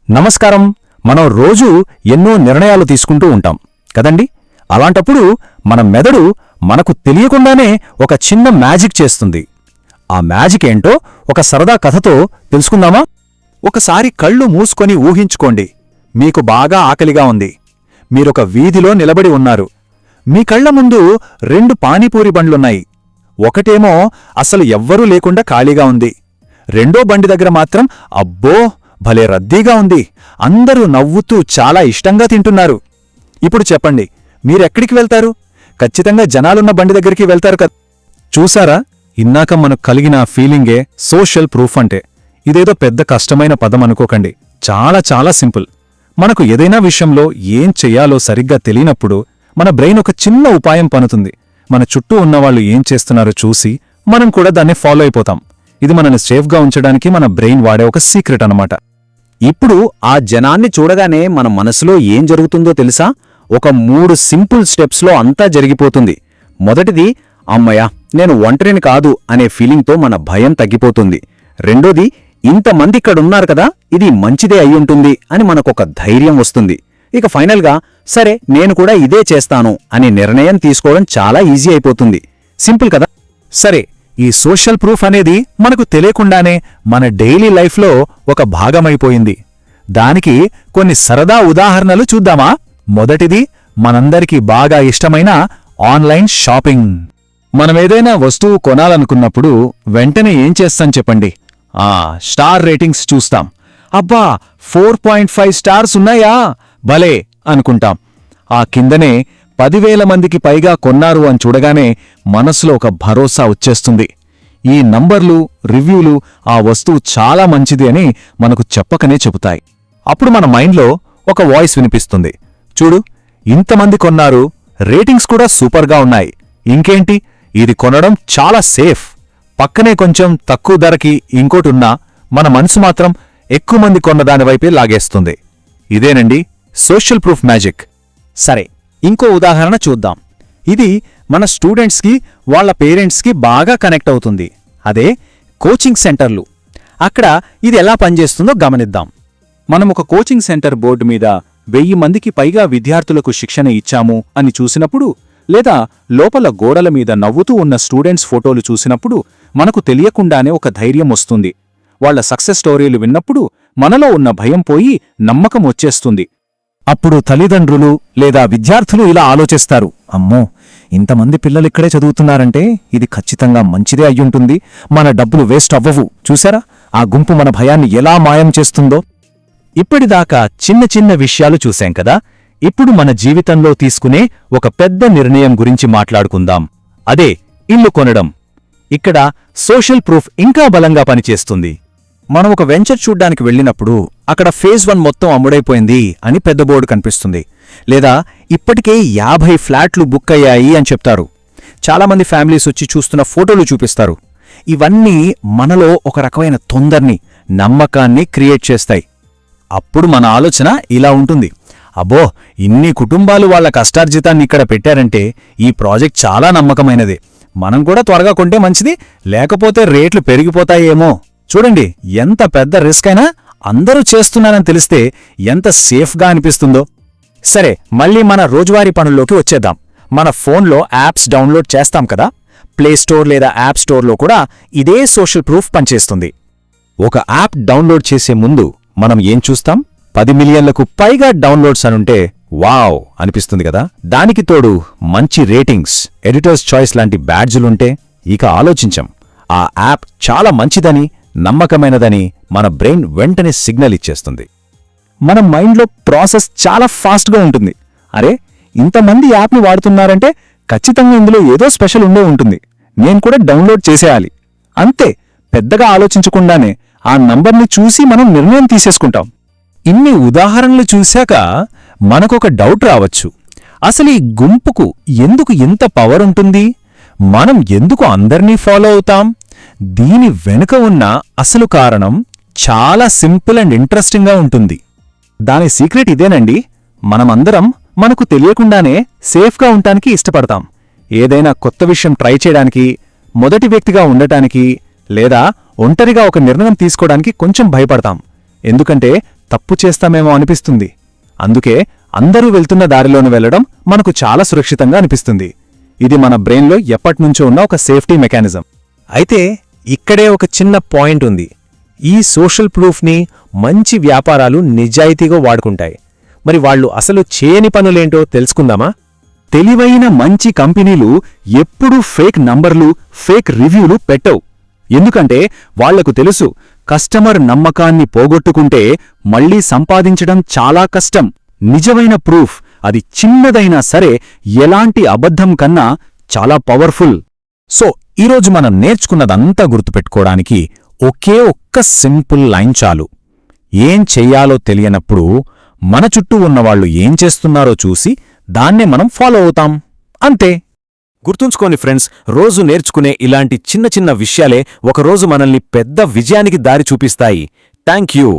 నమస్కారం. మనం రోజూ ఎన్నో నిర్ణయాలు తీసుకుంటూ ఉంటాం కదండి. అలాంటప్పుడు మన మెదడు మనకు తెలియకుండానే ఒక చిన్న మ్యాజిక్ చేస్తుంది. ఆ మ్యాజిక్ ఏంటో ఒక సరదా కథతో తెలుసుకుందామా? ఒకసారి కళ్ళు మూసుకొని ఊహించుకోండి. మీకు బాగా ఆకలిగా ఉంది. మీరొక వీధిలో నిలబడి ఉన్నారు. మీ కళ్ల ముందు 2 పానీపూరి బండ్లున్నాయి. ఒకటేమో అసలు ఎవ్వరూ లేకుండా ఖాళీగా ఉంది. రెండో బండి దగ్గర మాత్రం అబ్బో భలే రద్దీగా ఉంది. అందరూ నవ్వుతూ చాలా ఇష్టంగా తింటున్నారు. ఇప్పుడు చెప్పండి, మీరెక్కడికి వెళ్తారు? ఖచ్చితంగా జనాలున్న బండి దగ్గరికి వెళ్తారు కదా. చూసారా, ఇన్నాక మనకు కలిగిన ఫీలింగే సోషల్ ప్రూఫ్ అంటే. ఇదేదో పెద్ద కష్టమైన పదం అనుకోకండి. చాలా చాలా సింపుల్. మనకు ఏదైనా విషయంలో ఏం చెయ్యాలో సరిగ్గా తెలియనప్పుడు మన బ్రెయిన్ ఒక చిన్న ఉపాయం పనుతుంది. మన చుట్టూ ఉన్నవాళ్లు ఏం చేస్తున్నారో చూసి మనం కూడా దాన్ని ఫాలో అయిపోతాం. ఇది మనల్ని సేఫ్గా ఉంచడానికి మన బ్రెయిన్ వాడే ఒక సీక్రెట్ అన్నమాట. ఇప్పుడు ఆ జనాన్ని చూడగానే మన మనసులో ఏం జరుగుతుందో తెలుసా? ఒక 3 సింపుల్ స్టెప్స్లో అంతా జరిగిపోతుంది. మొదటిది, అమ్మయ్య నేను ఒంటరిని కాదు అనే ఫీలింగ్తో మన భయం తగ్గిపోతుంది. రెండోది, ఇంతమంది ఇక్కడున్నారు కదా, ఇది మంచిదే అయ్యుంటుంది అని మనకొక ధైర్యం వస్తుంది. ఇక ఫైనల్గా, సరే నేను కూడా ఇదే చేస్తాను అని నిర్ణయం తీసుకోవడం చాలా ఈజీ అయిపోతుంది. సింపుల్ కదా. సరే, ఈ సోషల్ ప్రూఫ్ అనేది మనకు తెలియకుండానే మన డైలీ లైఫ్లో ఒక భాగమైపోయింది. దానికి కొన్ని సరదా ఉదాహరణలు చూద్దామా? మొదటిది, మనందరికీ బాగా ఇష్టమైన ఆన్లైన్ షాపింగ్. మనమేదైనా వస్తువు కొనాలనుకున్నప్పుడు వెంటనే ఏం చేస్తాం చెప్పండి? స్టార్ రేటింగ్స్ చూస్తాం. అబ్బా 4.5 స్టార్స్ ఉన్నాయా, భలే అనుకుంటాం. ఆ కిందనే 10,000 మందికి పైగా కొన్నారు అని చూడగానే మనసులో ఒక భరోసా వచ్చేస్తుంది. ఈ నంబర్లు, రివ్యూలు ఆ వస్తువు చాలా మంచిది అని మనకు చెప్పకనే చెబుతాయి. అప్పుడు మన మైండ్లో ఒక వాయిస్ వినిపిస్తుంది, చూడు ఇంతమంది కొన్నారు, రేటింగ్స్ కూడా సూపర్గా ఉన్నాయి, ఇంకేంటి ఇది కొనడం చాలా సేఫ్. పక్కనే కొంచెం తక్కువ ధరకి ఇంకోటున్నా మన మనసు మాత్రం ఎక్కువ మంది కొన్నదానివైపే లాగేస్తుంది. ఇదేనండి సోషల్ ప్రూఫ్ మ్యాజిక్. సరే, ఇంకో ఉదాహరణ చూద్దాం. ఇది మన స్టూడెంట్స్కి వాళ్ళ పేరెంట్స్కి బాగా కనెక్ట్ అవుతుంది. అదే కోచింగ్ సెంటర్లు. అక్కడ ఇది ఎలా పనిచేస్తుందో గమనిద్దాం. మనం ఒక కోచింగ్ సెంటర్ బోర్డు మీద 1000 మందికి పైగా విద్యార్థులకు శిక్షణ ఇచ్చాము అని చూసినప్పుడు, లేదా లోపల గోడల మీద నవ్వుతూ ఉన్న స్టూడెంట్స్ ఫోటోలు చూసినప్పుడు మనకు తెలియకుండానే ఒక ధైర్యం వస్తుంది. వాళ్ల సక్సెస్ స్టోరీలు విన్నప్పుడు మనలో ఉన్న భయం పోయి నమ్మకం వచ్చేస్తుంది. అప్పుడు తల్లిదండ్రులు లేదా విద్యార్థులు ఇలా ఆలోచిస్తారు, అమ్మో ఇంతమంది పిల్లలిక్కడే చదువుతున్నారంటే ఇది ఖచ్చితంగా మంచిదే అయ్యుంటుంది, మన డబ్బులు వేస్ట్ అవ్వవు. చూసారా, ఆ గుంపు మన భయాన్ని ఎలా మాయం చేస్తుందో. ఇప్పటిదాకా చిన్న చిన్న విషయాలు చూశాం కదా. ఇప్పుడు మన జీవితంలో తీసుకునే ఒక పెద్ద నిర్ణయం గురించి మాట్లాడుకుందాం. అదే ఇల్లు కొనడం. ఇక్కడ సోషల్ ప్రూఫ్ ఇంకా బలంగా పనిచేస్తుంది. మనం ఒక వెంచర్ చూడ్డానికి వెళ్ళినప్పుడు అక్కడ ఫేజ్ 1 మొత్తం అమ్ముడైపోయింది అని పెద్ద బోర్డు కనిపిస్తుంది. లేదా ఇప్పటికే 50 ఫ్లాట్లు బుక్ అయ్యాయి అని చెప్తారు. చాలామంది ఫ్యామిలీస్ వచ్చి చూస్తున్న ఫోటోలు చూపిస్తారు. ఇవన్నీ మనలో ఒక రకమైన తొందర్ని, నమ్మకాన్ని క్రియేట్ చేస్తాయి. అప్పుడు మన ఆలోచన ఇలా ఉంటుంది, అబ్బో ఇన్ని కుటుంబాలు వాళ్ల కష్టార్జితాన్ని ఇక్కడ పెట్టారంటే ఈ ప్రాజెక్ట్ చాలా నమ్మకమైనదే, మనం కూడా త్వరగా కొంటే మంచిది, లేకపోతే రేట్లు పెరిగిపోతాయేమో. చూడండి, ఎంత పెద్ద రిస్క్ అయినా అందరూ చేస్తున్నారని తెలిస్తే ఎంత సేఫ్గా అనిపిస్తుందో. సరే, మళ్ళీ మన రోజువారీ పనుల్లోకి వచ్చేద్దాం. మన ఫోన్లో యాప్స్ డౌన్లోడ్ చేస్తాం కదా. ప్లేస్టోర్ లేదా యాప్ స్టోర్లో కూడా ఇదే సోషల్ ప్రూఫ్ పనిచేస్తుంది. ఒక యాప్ డౌన్లోడ్ చేసే ముందు మనం ఏం చూస్తాం? 10 మిలియన్లకు పైగా డౌన్లోడ్స్ అనుంటే వావ్ అనిపిస్తుంది కదా. దానికి తోడు మంచి రేటింగ్స్, ఎడిటర్స్ చాయిస్ లాంటి బ్యాడ్జులుంటే ఇక ఆలోచించం. ఆ యాప్ చాలా మంచిదని, నమ్మకమైనదని మన బ్రెయిన్ వెంటనే సిగ్నల్ ఇచ్చేస్తుంది. మన మైండ్లో ప్రాసెస్ చాలా ఫాస్ట్గా ఉంటుంది. అరే ఇంతమంది యాప్ని వాడుతున్నారంటే ఖచ్చితంగా ఇందులో ఏదో స్పెషల్ ఉండే ఉంటుంది, నేను కూడా డౌన్లోడ్ చేసేయాలి. అంతే, పెద్దగా ఆలోచించకుండానే ఆ నంబర్ని చూసి మనం నిర్ణయం తీసేసుకుంటాం. ఇన్ని ఉదాహరణలు చూశాక మనకొక డౌట్ రావచ్చు, అసలు ఈ గుంపుకు ఎందుకు ఇంత పవర్ ఉంటుంది? మనం ఎందుకు అందర్నీ ఫాలో అవుతాం? దీని వెనుక ఉన్న అసలు కారణం చాలా సింపుల్ అండ్ ఇంట్రెస్టింగ్గా ఉంటుంది. దాని సీక్రెట్ ఇదేనండి, మనమందరం మనకు తెలియకుండానే సేఫ్గా ఉండటానికి ఇష్టపడతాం. ఏదైనా కొత్త విషయం ట్రై చేయడానికి, మొదటి వ్యక్తిగా ఉండటానికి, లేదా ఒంటరిగా ఒక నిర్ణయం తీసుకోవడానికి కొంచెం భయపడతాం. ఎందుకంటే తప్పు చేస్తామేమో అనిపిస్తుంది. అందుకే అందరూ వెళ్తున్న దారిలోనే వెళ్లడం మనకు చాలా సురక్షితంగా అనిపిస్తుంది. ఇది మన బ్రెయిన్లో ఎప్పటినుంచో ఉన్న ఒక సేఫ్టీ మెకానిజం. అయితే ఇక్కడే ఒక చిన్న పాయింట్ ఉంది. ఈ సోషల్ ప్రూఫ్ని మంచి వ్యాపారాలు నిజాయితీగా వాడుకుంటాయి. మరి వాళ్ళు అసలు చేయని పనులేంటో తెలుసుకుందామా? తెలివైన మంచి కంపెనీలు ఎప్పుడూ ఫేక్ నంబర్లు, ఫేక్ రివ్యూలు పెట్టవు. ఎందుకంటే వాళ్లకు తెలుసు, కస్టమర్ నమ్మకాన్ని పోగొట్టుకుంటే మళ్లీ సంపాదించడం చాలా కష్టం. నిజమైన ప్రూఫ్, అది చిన్నదైనా సరే, ఎలాంటి అబద్ధం కన్నా చాలా పవర్ఫుల్. సో ఈరోజు మనం నేర్చుకున్నదంతా గుర్తుపెట్టుకోవడానికి ఒకే ఒక్క సింపుల్ లైన్ చాలు. ఏం చెయ్యాలో తెలియనప్పుడు మన చుట్టూ ఉన్నవాళ్లు ఏం చేస్తున్నారో చూసి దాన్నే మనం ఫాలో అవుతాం, అంతే. గుర్తుంచుకోండి ఫ్రెండ్స్, రోజు నేర్చుకునే ఇలాంటి చిన్న చిన్న విషయాలే ఒకరోజు మనల్ని పెద్ద విజయానికి దారి చూపిస్తాయి. Thank you.